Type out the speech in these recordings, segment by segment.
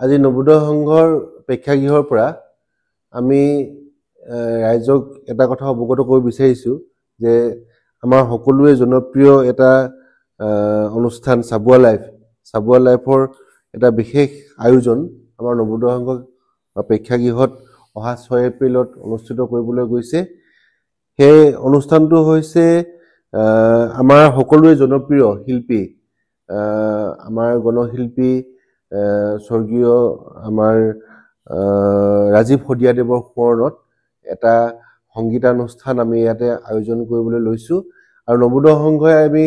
আজি নবোদয় সংঘৰ প্ৰেক্ষাগৃহৰ পৰা আমি ৰাইজক এটা কথা অৱগত কৰিব বিচাৰিছোঁ যে আমাৰ সকলোৱে জনপ্ৰিয় এটা অনুষ্ঠান চাবুৱা লাইফৰ এটা বিশেষ আয়োজন আমাৰ নবোদয় সংঘ প্ৰেক্ষাগৃহত অহা 6 এপ্ৰিলত অনুষ্ঠিত কৰিবলৈ গৈছে। সেই অনুষ্ঠানটো হৈছে আমাৰ সকলোৱে জনপ্ৰিয় শিল্পী আমাৰ গণশিল্পী স্বৰ্গীয় আমাৰ ৰাজীৱ শদিয়াদেৱৰ সোঁৱৰণত এটা সংগীতানুষ্ঠান আমি ইয়াতে আয়োজন কৰিবলৈ লৈছোঁ আৰু নবোদয় সংঘই আমি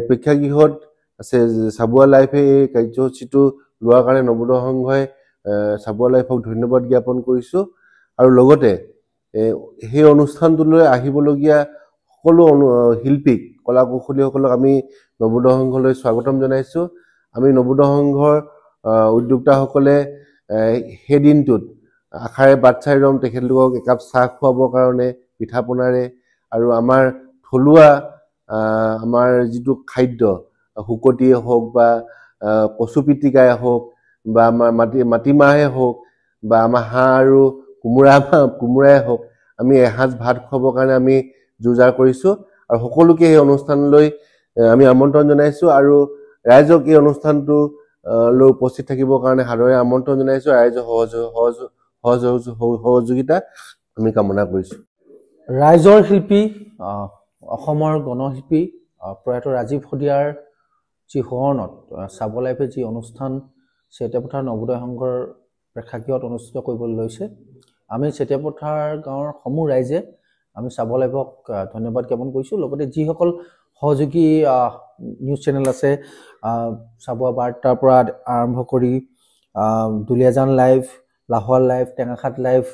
প্ৰেক্ষাগৃহত আছে চাবুৱা লাইফে এই কাৰ্যসূচীটো লোৱাৰ কাৰণে নবোদয় সংঘই চাবুৱা লাইফক ধন্যবাদ জ্ঞাপন কৰিছোঁ আৰু লগতে সেই অনুষ্ঠানটোলৈ আহিবলগীয়া সকলো শিল্পীক কলা কৌশলীসকলক আমি নবোদয় সংঘলৈ স্বাগতম জনাইছোঁ। আমি নবোদয় সংঘৰ উদ্যোক্তাসকলে সেই দিনটোত আশাৰে বাট চাই ৰম তেখেতলোকক একাপ চাহ খুৱাবৰ কাৰণে পিঠা পনাৰে আৰু আমাৰ থলুৱা আমাৰ যিটো খাদ্য শুকতিয়ে হওক বা কচু পিটিকাই হওক বা আমাৰ মাটিমাহে হওক বা আমাৰ হাঁহ আৰু কোমোৰাই হওক আমি এসাঁজ ভাত খুৱাবৰ কাৰণে আমি যোৰ কৰিছোঁ আৰু সকলোকে এই অনুষ্ঠানলৈ আমি আমন্ত্ৰণ জনাইছোঁ আৰু ৰাইজক এই অনুষ্ঠানটো লৈ উপস্থিত থাকিবৰ কাৰণে সাদৰে আমন্ত্ৰণ জনাইছোঁ। ৰাইজৰ সহযোগিতা আমি কামনা কৰিছোঁ। ৰাইজৰ শিল্পী অসমৰ গণশিল্পী প্ৰয়াত ৰাজীৱ শদিয়াৰ যি সোঁৱৰণত চাবুৱা লাইফে যি অনুষ্ঠান চেতিয়াপথাৰ নবোদয় সংঘৰ প্ৰেক্ষাগৃহত অনুষ্ঠিত কৰিবলৈ লৈছে, আমি চেতিয়াপথাৰ গাঁৱৰ সমূহ ৰাইজে আমি চাবুৱা লাইফক ধন্যবাদ জ্ঞাপন কৰিছোঁ। লগতে যিসকল সহযোগী নিউজ চেনেল আছে চাবুৱা বাৰ্তাৰ পৰা আৰম্ভ কৰি Duliajan live, Lahowal live, Tengakhat live,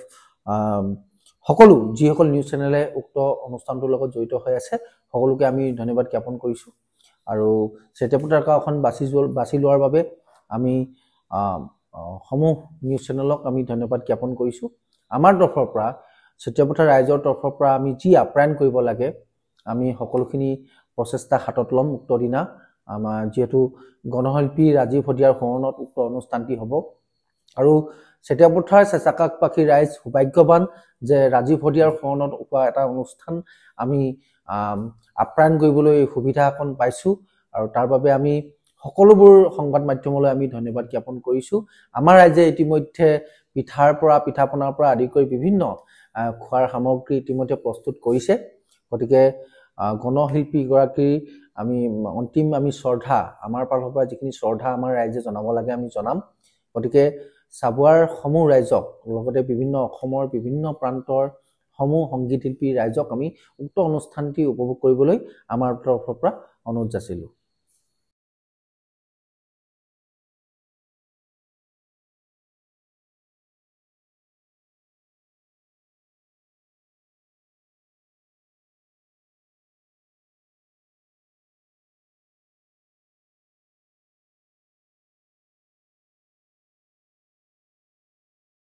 সকলো যিসকল নিউজ চেনেলে উক্ত অনুষ্ঠানটোৰ লগত জড়িত হৈ আছে সকলোকে আমি ধন্যবাদ জ্ঞাপন কৰিছোঁ আৰু চেতিয়াপথাৰ গাঁওখন বাছি লোৱাৰ বাবে আমি সমূহ নিউজ চেনেলক আমি ধন্যবাদ জ্ঞাপন কৰিছোঁ। আমাৰ তৰফৰ পৰা চেতিয়াপথাৰ ৰাইজৰ তৰফৰ পৰা আমি যি আপ্যায়ন কৰিব লাগে আমি সকলোখিনি প্ৰচেষ্টা হাতত ল'ম। উক্ত দিনা আমাৰ যিহেতু গণশিল্পী ৰাজীৱ শদিয়াৰ সোঁৱৰণত উক্ত অনুষ্ঠানটি হ'ব আৰু চেতিয়াপথাৰ চেঁচাকাষবাসী ৰাইজ সৌভাগ্যৱান যে ৰাজীৱ শদিয়াৰ সোঁৱৰণত হোৱা এটা অনুষ্ঠান আমি আপ্যায়ন কৰিবলৈ সুবিধা এখন পাইছোঁ আৰু তাৰ বাবে আমি সকলোবোৰ সংবাদ মাধ্যমলৈ আমি ধন্যবাদ জ্ঞাপন কৰিছোঁ। আমাৰ ৰাইজে ইতিমধ্যে পিঠা পনাৰ পৰা আদি কৰি বিভিন্ন খোৱাৰ সামগ্ৰী ইতিমধ্যে প্ৰস্তুত কৰিছে। গতিকে গণশিল্পীগৰাকীৰ আমি অন্তিম শ্ৰদ্ধা আমাৰ ফালৰ পৰা যিখিনি শ্ৰদ্ধা আমাৰ ৰাইজে জনাব লাগে আমি জনাম। গতিকে চাবুৱাৰ সমূহ ৰাইজক লগতে অসমৰ বিভিন্ন প্ৰান্তৰ সমূহ সংগীত শিল্পী ৰাইজক আমি উক্ত অনুষ্ঠানটি উপভোগ কৰিবলৈ আমাৰ তৰফৰ পৰা অনুৰোধ যাচিলোঁ।